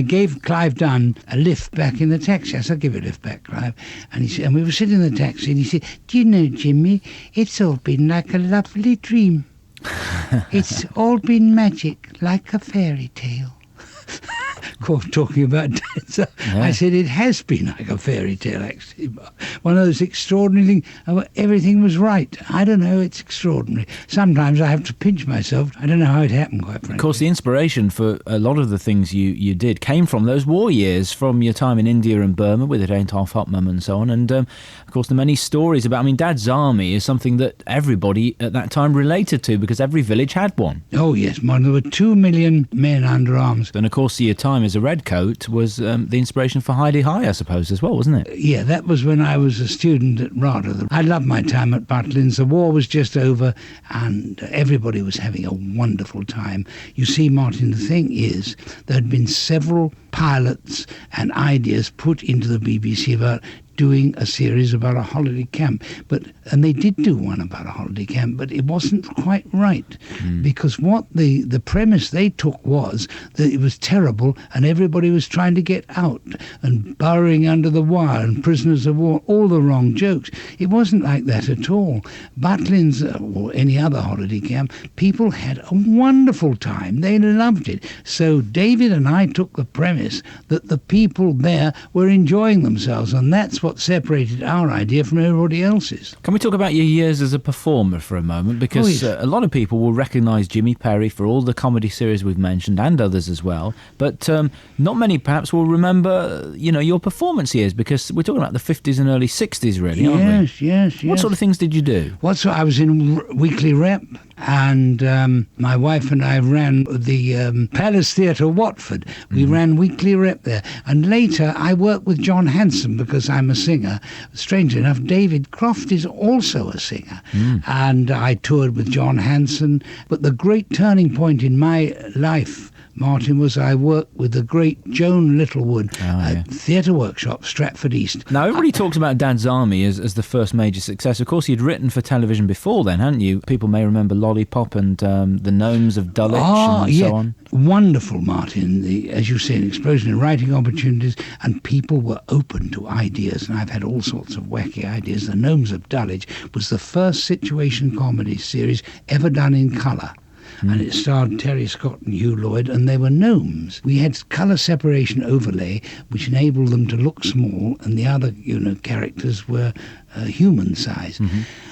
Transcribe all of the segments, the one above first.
I gave Clive Dunn a lift back in the taxi. I said, I'll give you a lift back, Clive. And he said, and we were sitting in the taxi, and he said, do you know, Jimmy, it's all been like a lovely dream. It's all been magic, like a fairy tale. Of course, talking about death, so yeah. I said it has been like a fairy tale, actually. One of those extraordinary things, everything was right. I don't know, it's extraordinary. Sometimes I have to pinch myself. I don't know how it happened, quite frankly. Of course, the inspiration for a lot of the things you did came from those war years, from your time in India and Burma with It Ain't Half Hot Mum and so on. And, of course, the many stories about, Dad's Army is something that everybody at that time related to because every village had one. Oh, yes, Martin. There were 2 million men under arms. And, of course, your time as a redcoat was the inspiration for Heidi High, I suppose, as well, wasn't it? Yeah, that was when I was a student at RADA. I loved my time at Butlins. The war was just over and everybody was having a wonderful time. You see, Martin, the thing is, there had been several pilots and ideas put into the BBC about doing a series about a holiday camp, and they did do one about a holiday camp, but it wasn't quite right because what the premise they took was that it was terrible and everybody was trying to get out and burrowing under the wire and prisoners of war, all the wrong jokes. It wasn't like that at all. Butlins or any other holiday camp, people had a wonderful time. They loved it. So David and I took the premise that the people there were enjoying themselves, and that's what separated our idea from everybody else's. Can we talk about your years as a performer for a moment? Because a lot of people will recognise Jimmy Perry for all the comedy series we've mentioned and others as well, but not many perhaps will remember, your performance years, because we're talking about the 50s and early 60s really, aren't we? Yes. What sort of things did you do? I was in Weekly Rep, and my wife and I ran the Palace Theatre, Watford. We ran Weekly Rep there. And later I worked with John Hanson because I'm a singer. Strangely enough, David Croft is also a singer. And I toured with John Hanson. But the great turning point in my life, Martin, was I worked with the great Joan Littlewood at Theatre Workshop, Stratford East. Now, everybody talks about Dad's Army as the first major success. Of course, you'd written for television before then, hadn't you? People may remember Lollipop and The Gnomes of Dulwich and so on. Wonderful, Martin. As you say, an explosion in writing opportunities, and people were open to ideas, and I've had all sorts of wacky ideas. The Gnomes of Dulwich was the first situation comedy series ever done in colour. And it starred Terry Scott and Hugh Lloyd, and they were gnomes. We had colour separation overlay, which enabled them to look small, and the other, characters were human size.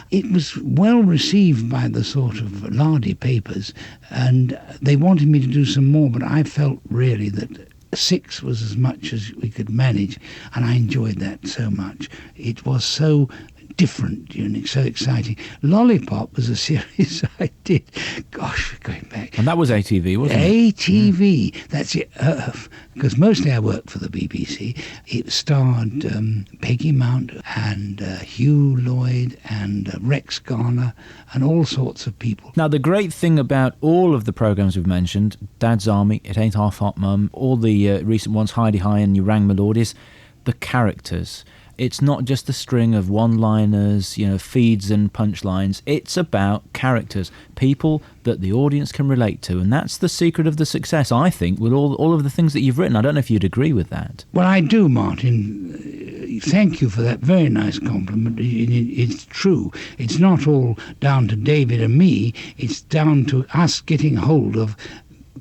It was well received by the sort of lardy papers, and they wanted me to do some more, but I felt really that 6 was as much as we could manage, and I enjoyed that so much. It was so different, unique, so exciting. Lollipop was a series I did. Gosh, we're going back. And that was ATV, wasn't it? ATV, that's it. Because mostly I worked for the BBC. It starred Peggy Mount and Hugh Lloyd and Rex Garner and all sorts of people. Now, the great thing about all of the programmes we've mentioned, Dad's Army, It Ain't Half Hot Mum, all the recent ones, Heidi High and You Rang My Lord, is the characters. It's not just a string of one-liners, feeds and punchlines. It's about characters, people that the audience can relate to. And that's the secret of the success, I think, with all of the things that you've written. I don't know if you'd agree with that. Well, I do, Martin. Thank you for that very nice compliment. It's true. It's not all down to David and me. It's down to us getting hold of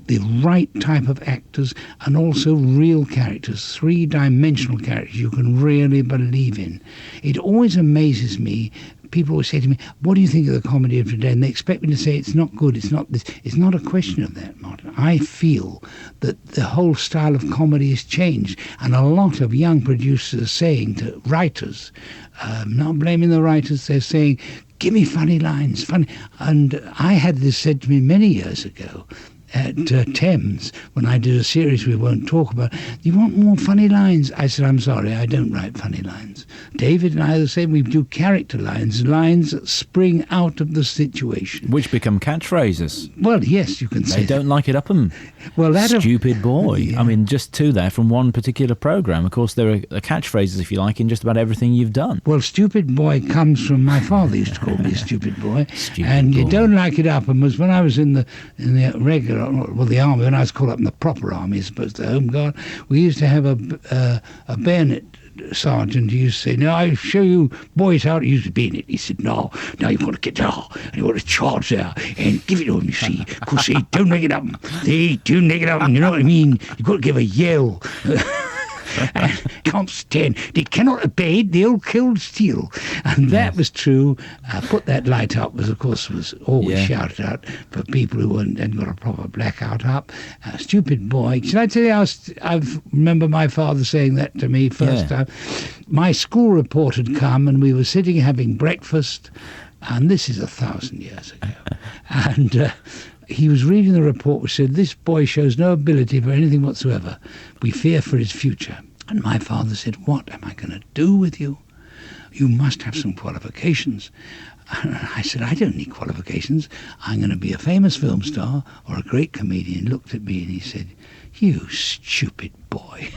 the right type of actors and also real characters, three-dimensional characters you can really believe in. It always amazes me. People always say to me, what do you think of the comedy of today? And they expect me to say it's not good, it's not this. It's not a question of that, Martin. I feel that the whole style of comedy has changed, and a lot of young producers are saying to writers, not blaming the writers, they're saying, give me funny lines, funny. And I had this said to me many years ago, at Thames, when I did a series we won't talk about, you want more funny lines? I said, I'm sorry, I don't write funny lines. David and I are the same. We do character lines that spring out of the situation. Which become catchphrases. Well, yes, you can say They don't like it up and stupid boy. Yeah. I mean, just two there from one particular programme. Of course, there are catchphrases, if you like, in just about everything you've done. Well, stupid boy comes from my father used to call me a stupid boy. Stupid and boy. You don't like it up and was when I was in the regular the army, when I was called up in the proper army as opposed to the Home Guard, we used to have a bayonet sergeant who used to say, "Now I'll show you boys how to use the bayonet." He said, "No, now you've got to get down and you've got to charge there and give it to them, you see, because they don't make it up. They do make it up, you know what I mean? You've got to give a yell." Can't stand. They cannot abate. They'll kill steel, and that was true. Put that light up was always shouted out for people who hadn't got a proper blackout up. Stupid boy. Should I tell you? I remember my father saying that to me first time. My school report had come, and we were sitting having breakfast, and this is 1,000 years ago, and. He was reading the report which said, "This boy shows no ability for anything whatsoever. We fear for his future." And my father said, "What am I going to do with you? You must have some qualifications." And I said, "I don't need qualifications. I'm going to be a famous film star or a great comedian." He looked at me and he said, "You stupid boy."